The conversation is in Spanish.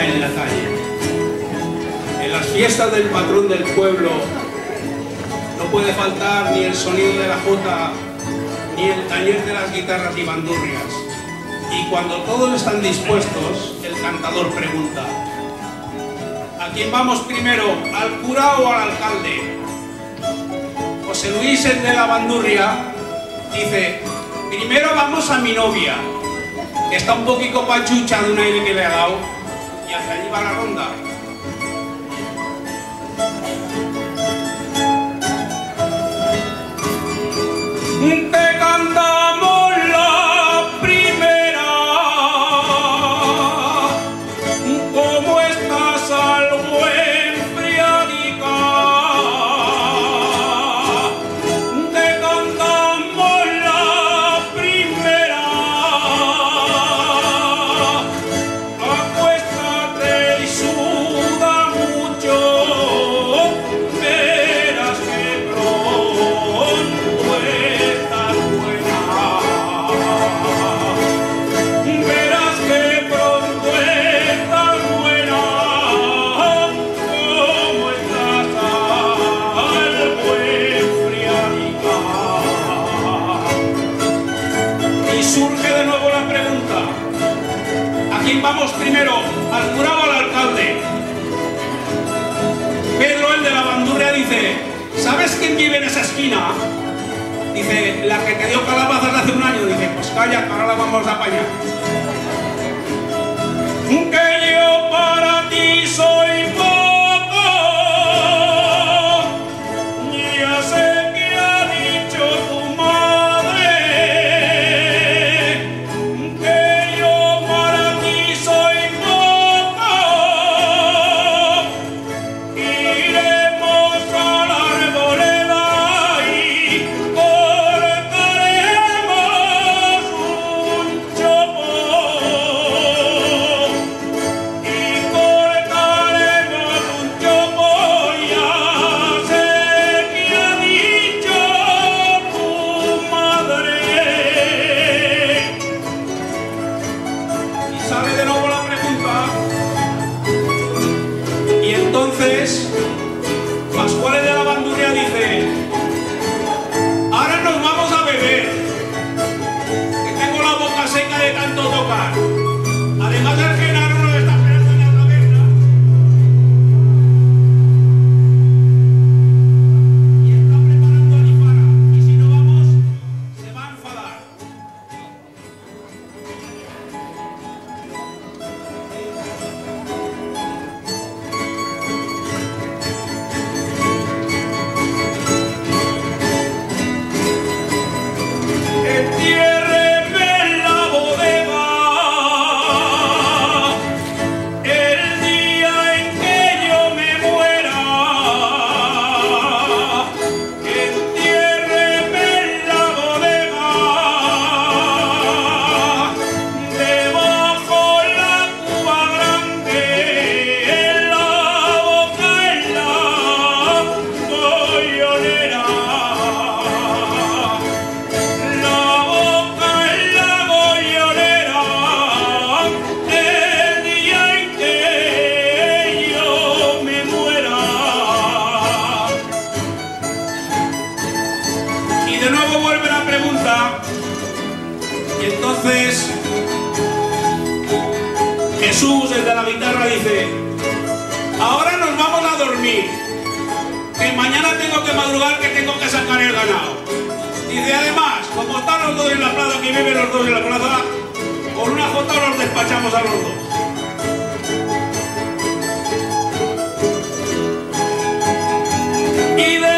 en la calle. En las fiestas del patrón del pueblo no puede faltar ni el sonido de la jota, ni el taller de las guitarras y bandurrias. Y cuando todos están dispuestos, el cantador pregunta: ¿a quién vamos primero, al cura o al alcalde? José Luis, el de la bandurria, dice: primero vamos a mi novia, que está un poquito pachucha de un aire que le ha dado, y hacia allí va la ronda. Te cantamos la primera, ¿cómo estás al buen Friadica? Te cantamos la primera, acuéstate y suda mucho, verás que pronto estás buena, verás que pronto estás buena, como estás al buen Friadica. Y surge de nuevo la pregunta: ¿a quién vamos primero, al cura o al alcalde? Pedro, el de la bandurria, dice: ¿sabes quién vive en esa esquina? Dice: la que te dio calabazas hace un año. Dice: pues calla, que ahora la vamos a apañar. Que yo para ti soy poco, ya sé que ha dicho tu madre, que yo para ti soy poco, iremos a la arboleda y cortaremos un chopo, y cortaremos un chopo, ya sé que ha dicho tu madre. Y sale de nuevo la pregunta, y entonces Pascual de la bandurria dice: ahora nos vamos a beber, que tengo la boca seca de tanto tocar. Además, el Genaro nos está esperando en la taberna y está preparando alifara, y si no vamos se va a enfadar. Entiérreme en la bodega el día en que yo me muera. Entiérreme en la bodega, debajo la cuba grande, en la boca en la gollonera. La boca en la gollonera, el día en que yo me muera. Y de nuevo vuelve la pregunta, y entonces Jesús, el de la guitarra, dice: ahora nos vamos a dormir, que mañana tengo que madrugar, que tengo que sacar el ganado. Dice: además, como están los dos en la plaza, que viven los dos en la plaza, con una jota los despachamos a los dos. Y de